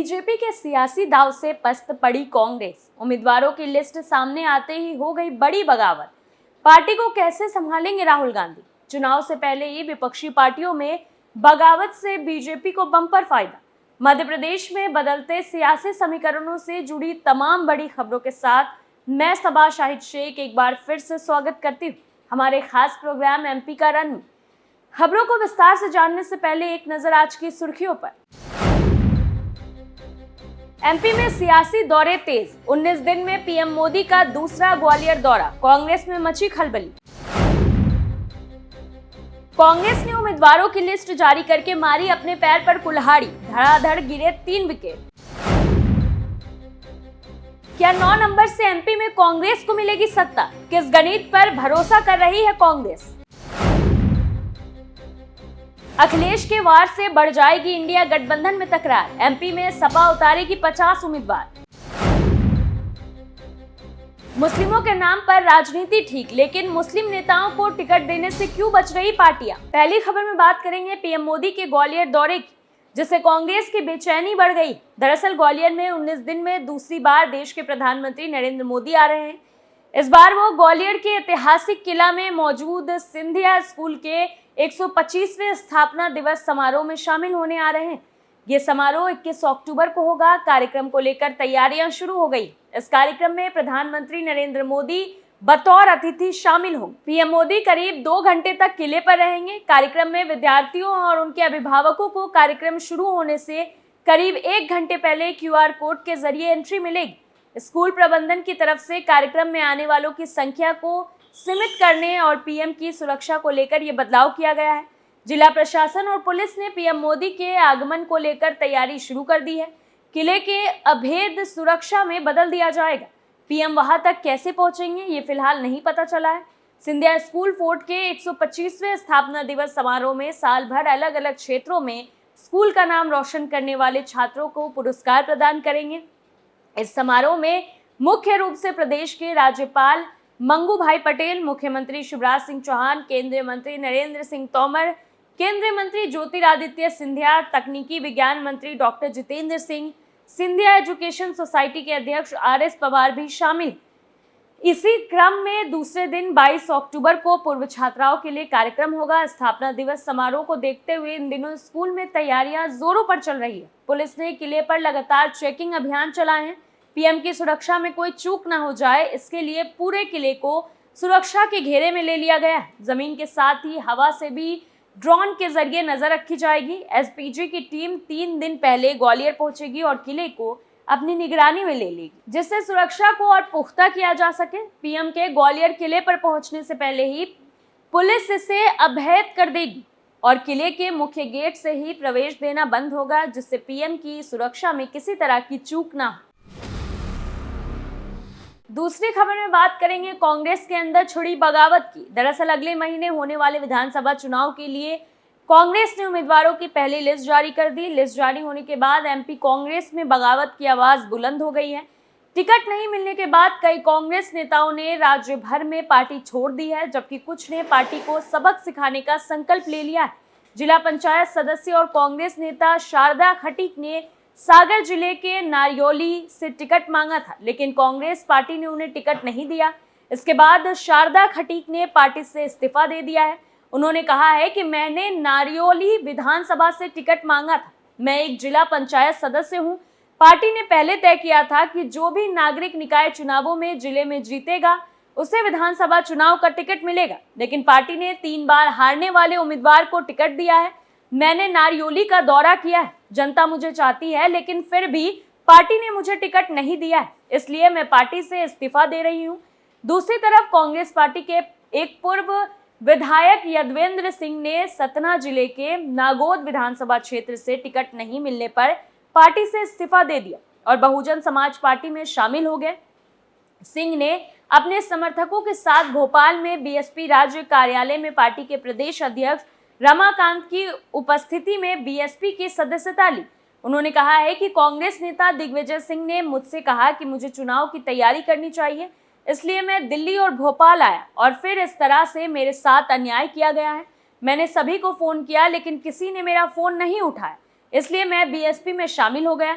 BJP के सियासी दांव से पस्त पड़ी कांग्रेस। उम्मीदवारों की लिस्ट सामने आते ही हो गई बड़ी बगावत। पार्टी को कैसे संभालेंगे राहुल गांधी? चुनाव से पहले ही विपक्षी पार्टियों में बगावत से बीजेपी को बम्पर फायदा। मध्य प्रदेश में बदलते सियासी समीकरणों से जुड़ी तमाम बड़ी खबरों के साथ मैं सबा शाहिद शेख एक बार फिर से स्वागत करती हूँ हमारे खास प्रोग्राम एमपी का रन में। खबरों को विस्तार से जानने से पहले एक नजर आज की सुर्खियों पर। एमपी में सियासी दौरे तेज। 19 दिन में पीएम मोदी का दूसरा ग्वालियर दौरा। कांग्रेस में मची खलबली। कांग्रेस ने उम्मीदवारों की लिस्ट जारी करके मारी अपने पैर पर कुल्हाड़ी। धड़ाधड़ गिरे 3 विकेट। क्या 9 नंबर से एमपी में कांग्रेस को मिलेगी सत्ता? किस गणित पर भरोसा कर रही है कांग्रेस? अखिलेश के वार से बढ़ जाएगी इंडिया गठबंधन में तकरार। एमपी में सपा उतारेगी 50 उम्मीदवार। मुस्लिमों के नाम पर राजनीति ठीक, लेकिन मुस्लिम नेताओं को टिकट देने से क्यों बच रही पार्टियां? पहली खबर में बात करेंगे पीएम मोदी के ग्वालियर दौरे की, जिससे कांग्रेस की बेचैनी बढ़ गई। दरअसल ग्वालियर में 19 दिन में दूसरी बार देश के प्रधानमंत्री नरेंद्र मोदी आ रहे हैं। इस बार वो ग्वालियर के ऐतिहासिक किला में मौजूद सिंधिया स्कूल के 125वें स्थापना दिवस समारोह में शामिल होने आ रहे हैं। ये समारोह 21 अक्टूबर को होगा। कार्यक्रम को लेकर तैयारियां शुरू हो गई। इस कार्यक्रम में प्रधानमंत्री नरेंद्र मोदी बतौर अतिथि शामिल होंगे। पीएम मोदी करीब 2 घंटे तक किले पर रहेंगे। कार्यक्रम में विद्यार्थियों और उनके अभिभावकों को कार्यक्रम शुरू होने से करीब 1 घंटे पहले QR कोड के जरिए एंट्री मिलेगी। स्कूल प्रबंधन की तरफ से कार्यक्रम में आने वालों की संख्या को सीमित करने और पीएम की सुरक्षा को लेकर यह बदलाव किया गया है। जिला प्रशासन और पुलिस ने पीएम मोदी के आगमन को लेकर तैयारी शुरू कर दी है। किले के अभेद सुरक्षा में बदल दिया जाएगा। पीएम वहां तक कैसे पहुंचेंगे ये फिलहाल नहीं पता चला है। सिंधिया स्कूल फोर्ट के 125वें स्थापना दिवस समारोह में साल भर अलग अलग क्षेत्रों में स्कूल का नाम रोशन करने वाले छात्रों को पुरस्कार प्रदान करेंगे। इस समारोह में मुख्य रूप से प्रदेश के राज्यपाल मंगू भाई पटेल, मुख्यमंत्री शिवराज सिंह चौहान, केंद्रीय मंत्री नरेंद्र सिंह तोमर, केंद्रीय मंत्री ज्योतिरादित्य सिंधिया, तकनीकी विज्ञान मंत्री doctor Jitendra Singh, Scindia education society के अध्यक्ष RS पवार भी शामिल। इसी क्रम में दूसरे दिन 22 अक्टूबर को पूर्व छात्राओं के लिए कार्यक्रम होगा। स्थापना दिवस समारोह को देखते हुए इन दिनों स्कूल में तैयारियां जोरों पर चल रही है। पुलिस ने किले पर लगातार चेकिंग अभियान चलाए हैं। पीएम की सुरक्षा में कोई चूक न हो जाए, इसके लिए पूरे किले को सुरक्षा के घेरे में ले लिया गया है। जमीन के साथ ही हवा से भी ड्रोन के जरिए नजर रखी जाएगी। SPG की टीम 3 दिन पहले ग्वालियर पहुंचेगी और किले को अपनी निगरानी में ले लेगी, जिससे सुरक्षा को और पुख्ता किया जा सके। पीएम के ग्वालियर किले पर पहुंचने से पहले ही पुलिस इसे अवैध कर देगी और किले के मुख्य गेट से ही प्रवेश देना बंद होगा, जिससे पीएम की सुरक्षा में किसी तरह की चूक ना हो। दूसरी खबर में बात करेंगे कांग्रेस के अंदर छिड़ी बगावत की। दरअसल अगले महीने होने वाले विधानसभा चुनाव के लिए कांग्रेस ने उम्मीदवारों की पहली लिस्ट जारी कर दी। लिस्ट जारी होने के बाद एमपी कांग्रेस में बगावत की आवाज बुलंद हो गई है। टिकट नहीं मिलने के बाद कई कांग्रेस नेताओं ने राज्य भर में पार्टी छोड़ दी है, जबकि कुछ ने पार्टी को सबक सिखाने का संकल्प ले लिया है। जिला पंचायत सदस्य और कांग्रेस नेता शारदा खटीक ने सागर जिले के नारियोली से टिकट मांगा था, लेकिन कांग्रेस पार्टी ने उन्हें टिकट नहीं दिया। इसके बाद शारदा खटीक ने पार्टी से इस्तीफा दे दिया है। उन्होंने कहा है कि मैंने नारियोली विधानसभा से टिकट मांगा था, मैं एक जिला पंचायत सदस्य हूं। पार्टी ने पहले तय किया था कि जो भी नागरिक निकाय चुनावों में जिले में जीतेगा उसे विधानसभा चुनाव का टिकट मिलेगा, लेकिन पार्टी ने 3 बार हारने वाले उम्मीदवार को टिकट दिया है। मैंने नारियोली का दौरा किया है, जनता मुझे चाहती है, लेकिन फिर भी पार्टी ने मुझे टिकट नहीं दिया है, इसलिए मैं पार्टी से इस्तीफा दे रही हूं। दूसरी तरफ कांग्रेस पार्टी के एक पूर्व विधायक यदवेंद्र सिंह ने सतना जिले के नागौद विधानसभा क्षेत्र से टिकट नहीं मिलने पर पार्टी से इस्तीफा दे दिया और बहुजन समाज पार्टी में शामिल हो गए। सिंह ने अपने समर्थकों के साथ भोपाल में BSP राज्य कार्यालय में पार्टी के प्रदेश अध्यक्ष रमाकांत की उपस्थिति में BSP की सदस्यता ली। उन्होंने कहा है कि कांग्रेस नेता दिग्विजय सिंह ने मुझसे कहा कि मुझे चुनाव की तैयारी करनी चाहिए, इसलिए मैं दिल्ली और भोपाल आया और फिर इस तरह से मेरे साथ अन्याय किया गया है। मैंने सभी को फोन किया, लेकिन किसी ने मेरा फोन नहीं उठाया, इसलिए मैं BSP में शामिल हो गया।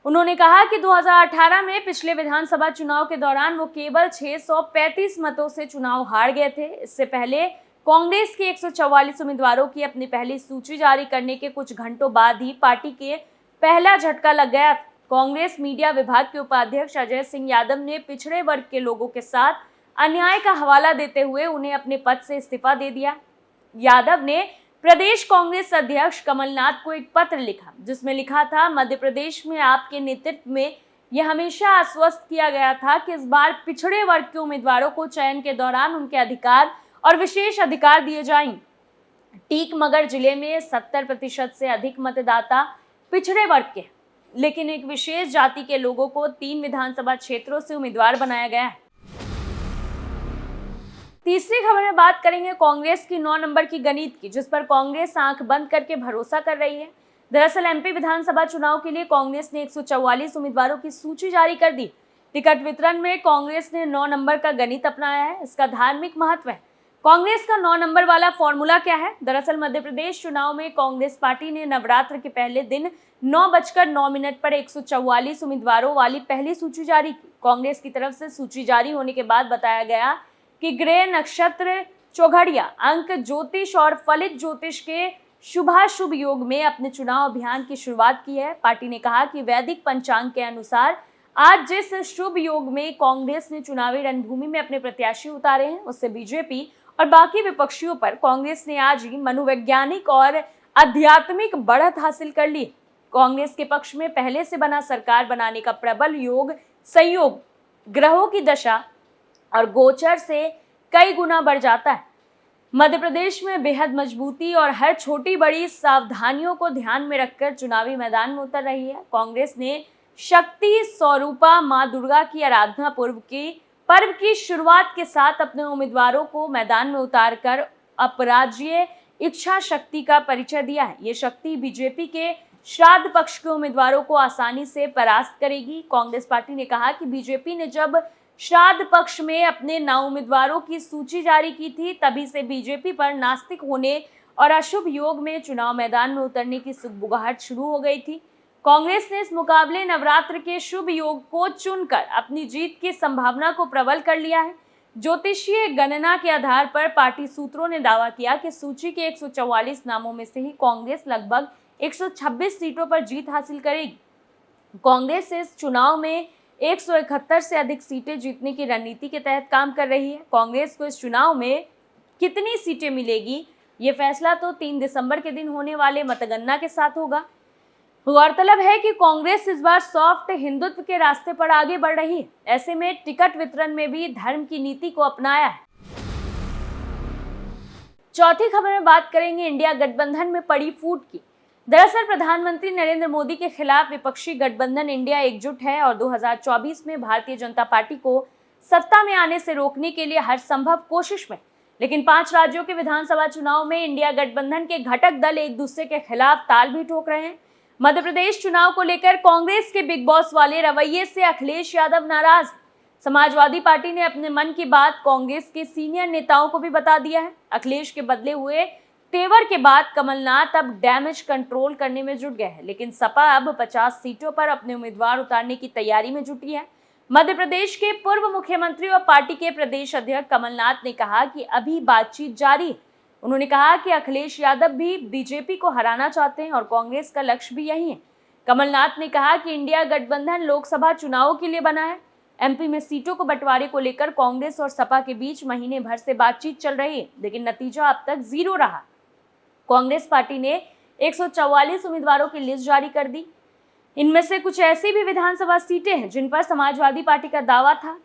उन्होंने कहा कि 2018 में पिछले विधानसभा चुनाव के दौरान वो केवल 635 मतों से चुनाव हार गए थे। इससे पहले कांग्रेस के 144 उम्मीदवारों की अपनी पहली सूची जारी करने के कुछ घंटों बाद ही पार्टी के पहला झटका लग गया। कांग्रेस मीडिया विभाग के उपाध्यक्ष अजय सिंह यादव ने पिछड़े वर्ग के लोगों के साथ अन्याय का हवाला देते हुए उन्हें अपने पद से इस्तीफा दे दिया। यादव ने प्रदेश कांग्रेस अध्यक्ष कमलनाथ को एक पत्र लिखा, जिसमें लिखा था, मध्य प्रदेश में आपके नेतृत्व में यह हमेशा आश्वस्त किया गया था कि इस बार पिछड़े वर्ग के उम्मीदवारों को चयन के दौरान उनके अधिकार और विशेष अधिकार दिए जाएंगे। टीकमगढ़ जिले में 70% से अधिक मतदाता पिछड़े वर्ग के, लेकिन एक विशेष जाति के लोगों को 3 विधानसभा क्षेत्रों से उम्मीदवार बनाया गया है। तीसरी खबर में बात करेंगे कांग्रेस की 9 नंबर की गणित की, जिस पर कांग्रेस आंख बंद करके भरोसा कर रही है। दरअसल एमपी विधानसभा चुनाव के लिए कांग्रेस ने 144 उम्मीदवारों की सूची जारी कर दी। टिकट वितरण में कांग्रेस ने 9 नंबर का गणित अपनाया है। इसका धार्मिक महत्व है। कांग्रेस का 9 नंबर वाला फॉर्मूला क्या है? दरअसल मध्य प्रदेश चुनाव में कांग्रेस पार्टी ने नवरात्र के पहले दिन 9:09 पर 144 उम्मीदवारों वाली पहली सूची जारी की। कांग्रेस की तरफ से सूची जारी होने के बाद बताया गया कि ग्रह नक्षत्र चौघड़िया अंक ज्योतिष और फलित ज्योतिष के शुभाशुभ योग में अपने चुनाव अभियान की शुरुआत की है। पार्टी ने कहा कि वैदिक पंचांग के अनुसार आज जिस शुभ योग में कांग्रेस ने चुनावी रणभूमि में अपने प्रत्याशी उतारे हैं, उससे बीजेपी और बाकी विपक्षियों पर कांग्रेस ने आज ही मनोवैज्ञानिक और आध्यात्मिक बढ़त हासिल कर ली। कांग्रेस के पक्ष में पहले से बना सरकार बनाने का प्रबल योग संयोग ग्रहों की दशा और गोचर से कई गुना बढ़ जाता है। मध्य प्रदेश में बेहद मजबूती और हर छोटी बड़ी सावधानियों को ध्यान में रखकर चुनावी मैदान में उतर रही है। कांग्रेस ने शक्ति स्वरूपा मां दुर्गा की आराधना पर्व की शुरुआत के साथ अपने उम्मीदवारों को मैदान में उतारकर अपराज्य इच्छा शक्ति का परिचय दिया है। ये शक्ति बीजेपी के श्राद्ध पक्ष के उम्मीदवारों को आसानी से परास्त करेगी। कांग्रेस पार्टी ने कहा कि बीजेपी ने जब श्राद्ध पक्ष में अपने 9 उम्मीदवारों की सूची जारी की थी, तभी से बीजेपी पर नास्तिक होने और अशुभ योग में चुनाव मैदान में उतरने की सुगबुगाहट शुरू हो गई थी। कांग्रेस ने इस मुकाबले नवरात्र के शुभ योग को चुनकर अपनी जीत की संभावना को प्रबल कर लिया है। ज्योतिषीय गणना के आधार पर पार्टी सूत्रों ने दावा किया कि सूची के 144 नामों में से ही कांग्रेस लगभग 126 सीटों पर जीत हासिल करेगी। कांग्रेस इस चुनाव में 171 से अधिक सीटें जीतने की रणनीति के तहत काम कर रही है। कांग्रेस को इस चुनाव में कितनी सीटें मिलेगी, ये फैसला तो 3 दिसंबर के दिन होने वाले मतगणना के साथ होगा। गौरतलब है कि कांग्रेस इस बार सॉफ्ट हिंदुत्व के रास्ते पर आगे बढ़ रही है। ऐसे में टिकट वितरण में भी धर्म की नीति को अपनाया है। चौथी खबर में बात करेंगे इंडिया गठबंधन में पड़ी फूट की। दरअसल प्रधानमंत्री नरेंद्र मोदी के खिलाफ विपक्षी गठबंधन इंडिया एकजुट है और 2024 में भारतीय जनता पार्टी को सत्ता में आने से रोकने के लिए हर संभव कोशिश में। लेकिन 5 राज्यों के विधानसभा चुनाव में इंडिया गठबंधन के घटक दल एक दूसरे के खिलाफ ताल भी ठोक रहे हैं। मध्य प्रदेश चुनाव को लेकर कांग्रेस के बिग बॉस वाले रवैये से अखिलेश यादव नाराज। समाजवादी पार्टी ने अपने मन की बात कांग्रेस के सीनियर नेताओं को भी बता दिया है। अखिलेश के बदले हुए तेवर के बाद कमलनाथ अब डैमेज कंट्रोल करने में जुट गए हैं, लेकिन सपा अब 50 सीटों पर अपने उम्मीदवार उतारने की तैयारी में जुटी है। मध्य प्रदेश के पूर्व मुख्यमंत्री और पार्टी के प्रदेश अध्यक्ष कमलनाथ ने कहा कि अभी बातचीत जारी है। उन्होंने कहा कि अखिलेश यादव भी बीजेपी को हराना चाहते हैं और कांग्रेस का लक्ष्य भी यही है। कमलनाथ ने कहा कि इंडिया गठबंधन लोकसभा चुनाव के लिए बना है। एमपी में सीटों को बंटवारे को लेकर कांग्रेस और सपा के बीच महीने भर से बातचीत चल रही है, लेकिन नतीजा अब तक 0 रहा। कांग्रेस पार्टी ने 144 उम्मीदवारों की लिस्ट जारी कर दी। इनमें से कुछ ऐसी भी विधानसभा सीटें हैं जिन पर समाजवादी पार्टी का दावा था।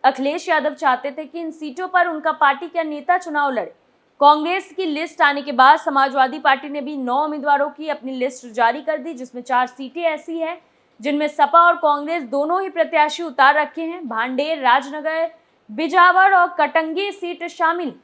अखिलेश यादव चाहते थे कि इन सीटों पर उनका पार्टी का नेता चुनाव लड़े। कांग्रेस की लिस्ट आने के बाद समाजवादी पार्टी ने भी 9 उम्मीदवारों की अपनी लिस्ट जारी कर दी, जिसमें 4 सीटें ऐसी हैं जिनमें सपा और कांग्रेस दोनों ही प्रत्याशी उतार रखे हैं। भांडेर, राजनगर, बिजावर और कटंगी सीट शामिल।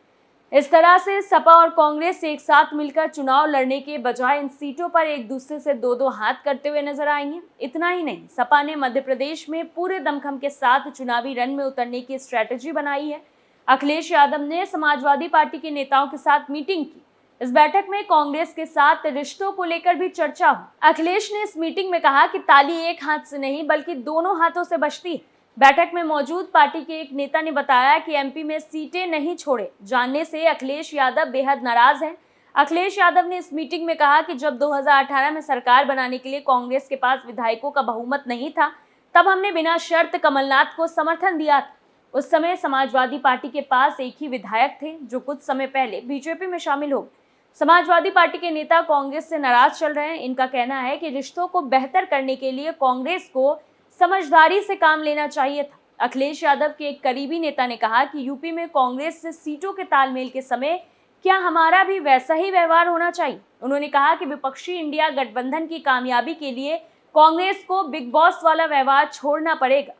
इस तरह से सपा और कांग्रेस एक साथ मिलकर चुनाव लड़ने के बजाय इन सीटों पर एक दूसरे से 2-2 हाथ करते हुए नजर आएंगे। इतना ही नहीं, सपा ने मध्य प्रदेश में पूरे दमखम के साथ चुनावी रण में उतरने की स्ट्रेटजी बनाई है। अखिलेश यादव ने समाजवादी पार्टी के नेताओं के साथ मीटिंग की, इस बैठक में कांग्रेस के साथ रिश्तों को लेकर भी चर्चा हुई। अखिलेश ने इस मीटिंग में कहा कि ताली एक हाथ से नहीं बल्कि दोनों हाथों से बजती है। बैठक में मौजूद पार्टी के एक नेता ने बताया कि एमपी में सीटें नहीं छोड़े जाने से अखिलेश यादव बेहद नाराज हैं। अखिलेश यादव ने इस मीटिंग में कहा कि जब 2018 में सरकार बनाने के लिए कांग्रेस के पास विधायकों का बहुमत नहीं था, तब हमने बिना शर्त कमलनाथ को समर्थन दिया था। उस समय समाजवादी पार्टी के पास एक ही विधायक थे जो कुछ समय पहले बीजेपी में शामिल हो गए। समाजवादी पार्टी के नेता कांग्रेस से नाराज चल रहे हैं। इनका कहना है कि रिश्तों को बेहतर करने के लिए कांग्रेस को समझदारी से काम लेना चाहिए था। अखिलेश यादव के एक करीबी नेता ने कहा कि यूपी में कांग्रेस से सीटों के तालमेल के समय क्या हमारा भी वैसा ही व्यवहार होना चाहिए। उन्होंने कहा कि विपक्षी इंडिया गठबंधन की कामयाबी के लिए कांग्रेस को बिग बॉस वाला व्यवहार छोड़ना पड़ेगा।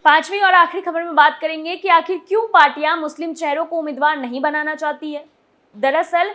पांचवी और आखिरी खबर में बात करेंगे कि आखिर क्यों पार्टियां मुस्लिम चेहरों को उम्मीदवार नहीं बनाना चाहती है। दरअसल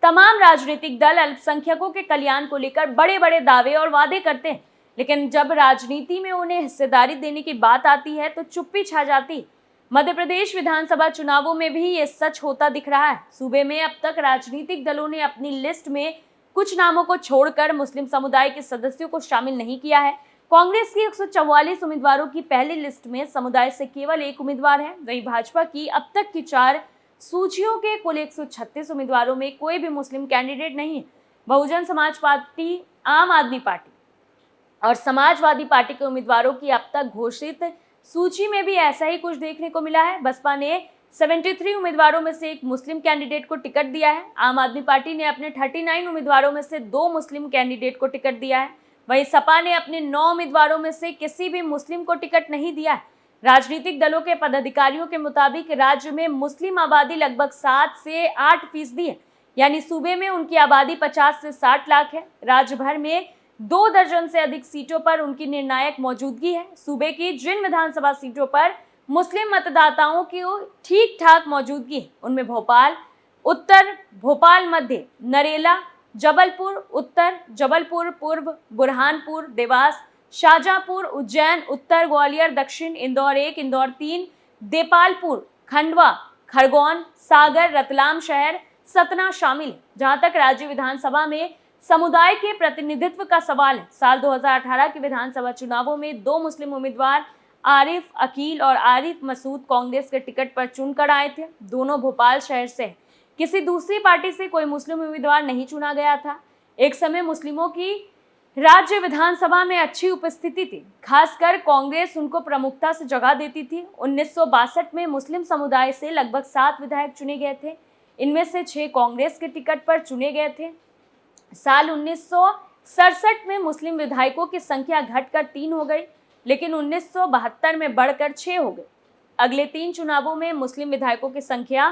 तमाम राजनीतिक दल अल्पसंख्यकों के कल्याण को लेकर बड़े बड़े दावे और वादे करते हैं, लेकिन जब राजनीति में उन्हें हिस्सेदारी देने की बात आती है तो चुप्पी छा जाती है। मध्य प्रदेश विधानसभा चुनावों में भी ये सच होता दिख रहा है। सूबे में अब तक राजनीतिक दलों ने अपनी लिस्ट में कुछ नामों को छोड़कर मुस्लिम समुदाय के सदस्यों को शामिल नहीं किया है। कांग्रेस की 144 उम्मीदवारों की पहली लिस्ट में समुदाय से केवल एक उम्मीदवार है। वहीं भाजपा की अब तक की 4 सूचियों के कुल 136 उम्मीदवारों में कोई भी मुस्लिम कैंडिडेट नहीं है। बहुजन समाज पार्टी, आम आदमी पार्टी और समाजवादी पार्टी के उम्मीदवारों की अब तक घोषित सूची में भी ऐसा ही कुछ देखने को मिला है। बसपा ने 73 उम्मीदवारों में से एक मुस्लिम कैंडिडेट को टिकट दिया है। आम आदमी पार्टी ने अपने 39 उम्मीदवारों में से 2 मुस्लिम कैंडिडेट को टिकट दिया है। वहीं सपा ने अपने 9 उम्मीदवारों में से किसी भी मुस्लिम को टिकट नहीं दिया है। राजनीतिक दलों के पदाधिकारियों के मुताबिक राज्य में मुस्लिम आबादी लगभग 7 से 8% है, यानी सूबे में उनकी आबादी 50 से 60 लाख है। राज्य भर में 2 दर्जन से अधिक सीटों पर उनकी निर्णायक मौजूदगी है। सूबे की जिन विधानसभा सीटों पर मुस्लिम मतदाताओं की ठीक ठाक मौजूदगी है, उनमें भोपाल उत्तर, भोपाल मध्य, नरेला, जबलपुर उत्तर, जबलपुर पूर्व, बुरहानपुर, देवास, शाहजहांपुर, उज्जैन उत्तर, ग्वालियर दक्षिण, इंदौर 1, इंदौर 3, देपालपुर, खंडवा, खरगोन, सागर, रतलाम शहर, सतना शामिल है। जहां तक राज्य विधानसभा में समुदाय के प्रतिनिधित्व का सवाल है, साल 2018 के विधानसभा चुनावों में 2 मुस्लिम उम्मीदवार आरिफ अकील और आरिफ मसूद कांग्रेस के टिकट पर चुनकर आए थे। दोनों भोपाल शहर से हैं। किसी दूसरी पार्टी से कोई मुस्लिम उम्मीदवार नहीं चुना गया था। एक समय मुस्लिमों की राज्य विधानसभा में अच्छी उपस्थिति थी, खासकर कांग्रेस उनको प्रमुखता से जगह देती थी। 1962 में मुस्लिम समुदाय से लगभग 7 विधायक चुने गए थे। इनमें से 6 कांग्रेस के टिकट पर चुने गए थे। साल 1967 में मुस्लिम विधायकों की संख्या घटकर 3 हो गई, लेकिन 1972 में बढ़कर 6 हो गई। अगले 3 चुनावों में मुस्लिम विधायकों की संख्या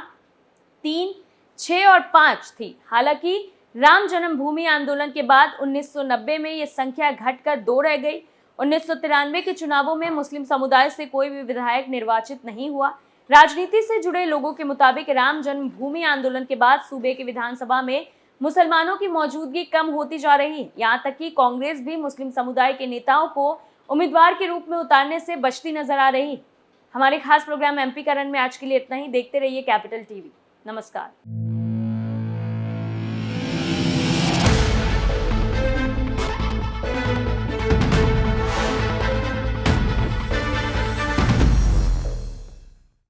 3, 6 और 5 थी। हालांकि राम जन्मभूमि आंदोलन के बाद 1990 में ये संख्या घटकर 2 रह गई। 1993 के चुनावों में मुस्लिम समुदाय से कोई भी विधायक निर्वाचित नहीं हुआ। राजनीति से जुड़े लोगों के मुताबिक राम जन्मभूमि आंदोलन के बाद सूबे की विधानसभा में मुसलमानों की मौजूदगी कम होती जा रही है। यहाँ तक कि कांग्रेस भी मुस्लिम समुदाय के नेताओं को उम्मीदवार के रूप में उतारने से बचती नजर आ रही है। हमारे खास प्रोग्राम एमपी का रन में आज के लिए इतना ही। देखते रहिए कैपिटल टीवी। नमस्कार।